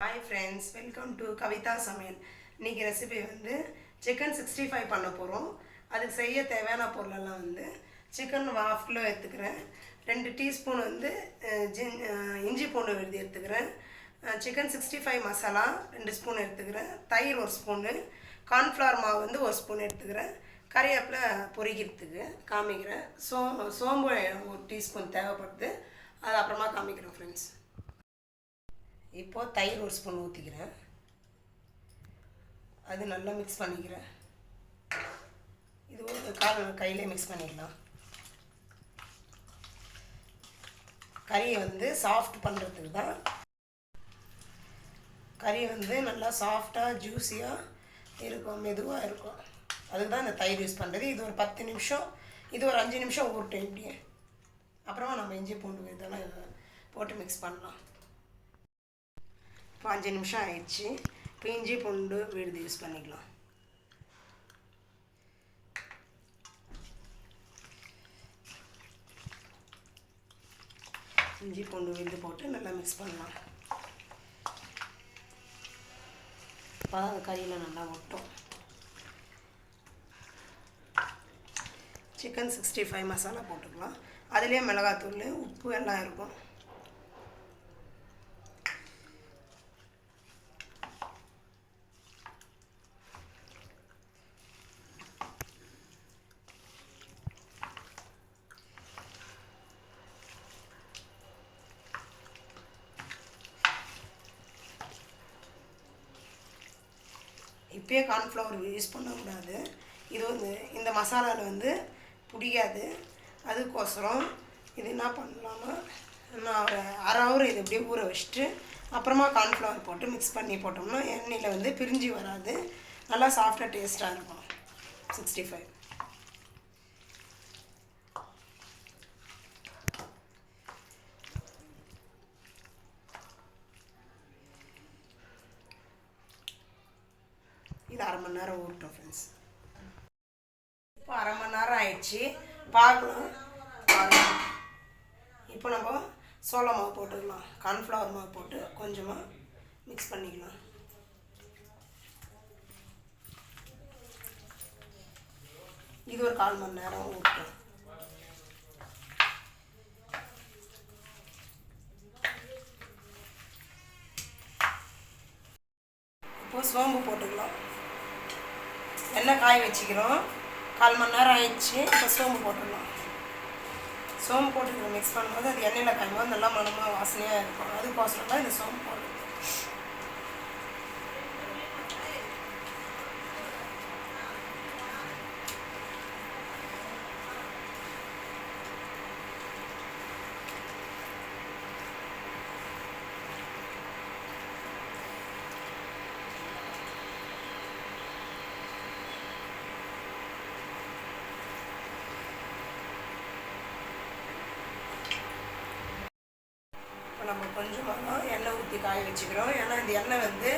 Hi friends, welcome to Kavita Samayal. இன்னைக்கு recipe வந்து chicken 65 பண்ண போகிறோம். அதுக்கு செய்ய தேவையான பொருளெல்லாம் வந்து சிக்கன் 1/2 கிலோ எடுத்துக்கிறேன். 2 டீஸ்பூன் வந்து இஞ்சி பூண்டு விழுது எடுத்துக்கிறேன். சிக்கன் 65 மசாலா 2 ஸ்பூன் எடுத்துக்கிறேன். தயிர் 1 ஸ்பூனு, கார்ன்ஃப்ளவர் மாவு வந்து 1 ஸ்பூன் எடுத்துக்கிறேன். கறிவேப்பிலை பொரிக்கிறதுக்கு காமிக்கிறேன். சோம்பு 1 டீஸ்பூன் தேவைப்படுது, அது அப்புறமா காமிக்கிறேன் ஃப்ரெண்ட்ஸ். இப்போது தயிர் 1 ஸ்பூன் ஊற்றிக்கிறேன். அது நல்லா மிக்ஸ் பண்ணிக்கிறேன். இது ஒரு கையிலே மிக்ஸ் பண்ணிடலாம். கறியை வந்து சாஃப்ட் பண்ணுறதுக்கு தான். கறி வந்து நல்லா சாஃப்டாக ஜூஸியாக இருக்கும், மெதுவாக இருக்கும். அதுக்கு தான் இந்த தயிர் யூஸ் பண்ணுறது. இது ஒரு 10 நிமிஷம், இது ஒரு 5 நிமிஷம் ஊறட்டும் இப்படியே. அப்புறமா நம்ம இஞ்சி பூண்டு இதெல்லாம் போட்டு மிக்ஸ் பண்ணலாம். இப்போ 5 நிமிஷம் ஆயிடுச்சு. இப்போ இஞ்சி பூண்டு விழுது யூஸ் பண்ணிக்கலாம். இஞ்சி பூண்டு விழுது போட்டு நல்லா மிக்ஸ் பண்ணலாம். அப்போ அது கறியில் நல்லா ஒட்டும். சிக்கன் 65 மசாலா போட்டுக்கலாம். அதுலேயே மிளகாத்தூள், உப்பு எல்லாம் இருக்கும். இப்போயே கார்ன்ஃப்ளவர் யூஸ் பண்ணக்கூடாது. இது வந்து இந்த மசாலாவில் வந்து பிடிக்காது. அதுக்கோசரம் இது என்ன பண்ணலான்னா, நான் ஒரு அரை ஹவர் இது எப்படியே ஊற வச்சுட்டு அப்புறமா கார்ன்ஃப்ளவர் போட்டு மிக்ஸ் பண்ணி போட்டோம்னா எண்ணெயில் வந்து பிரிஞ்சு வராது, நல்லா சாஃப்டாக டேஸ்ட்டாக இருக்கும் 65. இது அரை மணி நேரம் ஊறட்டும் ஃப்ரெண்ட்ஸ். இப்போ அரை மணி நேரம் ஆயிடுச்சு, பார்க்கலாம். இப்போ நம்ம சோள மாவு போட்டுக்கலாம். கார்ன்ஃப்ளவர் மாவு போட்டு கொஞ்சமாக மிக்ஸ் பண்ணிக்கலாம். இது ஒரு 1/4 மணி நேரம் ஊறட்டும். இப்போ சோம்பு போட்டுக்கலாம். எண்ணெய் காய வச்சுக்கிறோம். 1/4 மணி நேரம் ஆயிடுச்சு. இப்போ சோம்பு போட்டுடலாம். சோம்பு போட்டு மிக்ஸ் பண்ணும்போது அது எண்ணெயில் காயும்போது நல்லா மனமாக வாசனையாக இருக்கும். அதுக்கோசரம் தான் இந்த சோம்பு போடணும். நம்ம கொஞ்சமாக எண்ணெய் ஊற்றி காய வச்சுக்கிறோம். ஏன்னா இந்த எண்ணெய் வந்து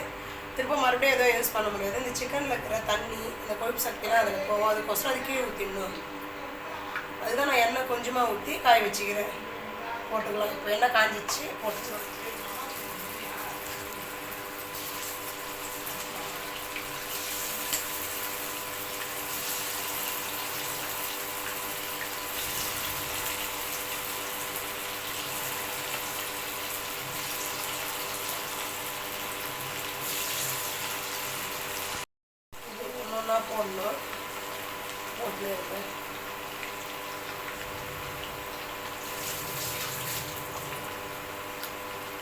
திரும்ப மறுபடியும் எதுவும் யூஸ் பண்ண முடியாது. இந்த சிக்கனில் இருக்கிற தண்ணி, இந்த கொழுப்பு சக்திலாம் அதில் போகும். அதுக்கோசரம் அதுக்கே ஊற்றிடணும். அதுதான் நான் எண்ணெய் கொஞ்சமாக ஊற்றி காய வச்சுக்கிறேன். போட்டுக்கலாம். இப்போ எண்ணெய் காஞ்சிச்சு, போட்டுக்கலாம். போடணும். போட்டு இருக்கேன்.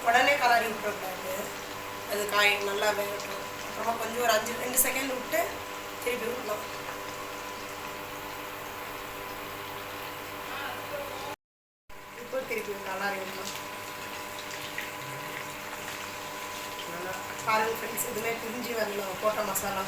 உடனே கலரி விட்டுக்கூடாது. அது காய் நல்லா வேகட்டும். அப்புறமா கொஞ்சம் ஒரு 2 செகண்ட் விட்டு திருப்பி விடணும். இப்போ திருப்பி கலரி விடணும். நல்லா பாருங்கள் ஃப்ரெண்ட்ஸ், எதுவுமே பிரிஞ்சு வரணும் போட்ட மசாலா.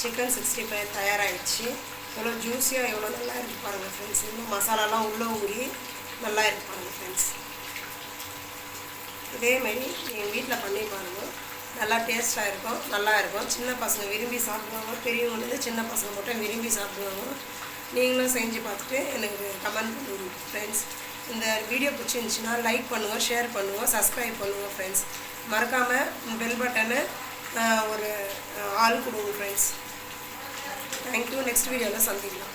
சிக்கன் 65 தயாராகிடுச்சு. எவ்வளோ ஜூஸியாக எவ்வளோ நல்லா இருக்குது பாருங்கள் ஃப்ரெண்ட்ஸ். இன்னும் மசாலாலாம் உள்ளே ஊறி நல்லா இருக்குது பாருங்கள் ஃப்ரெண்ட்ஸ். இதேமாரி எங்கள் வீட்டில் பண்ணி பாருங்கள், நல்லா டேஸ்ட்டாக இருக்கும், நல்லா இருக்கும். சின்ன பசங்க விரும்பி சாப்பிடுவாங்க, பெரியவங்க சின்ன பசங்க மட்டும் விரும்பி சாப்பிடுவாங்க. நீங்களும் செஞ்சு பார்த்துட்டு எனக்கு கமெண்ட் பண்ணுங்க ஃப்ரெண்ட்ஸ். இந்த வீடியோ பிடிச்சிருந்துச்சின்னா லைக் பண்ணுங்கள், ஷேர் பண்ணுங்கள், சப்ஸ்கிரைப் பண்ணுங்கள் ஃப்ரெண்ட்ஸ். மறக்காமல் பெல் பட்டனை ஒரு ஆள் கொடுங்க ஃப்ரெண்ட்ஸ். தேங்க்யூ. நெக்ஸ்ட் வீடியோவில் சந்திக்கலாம்.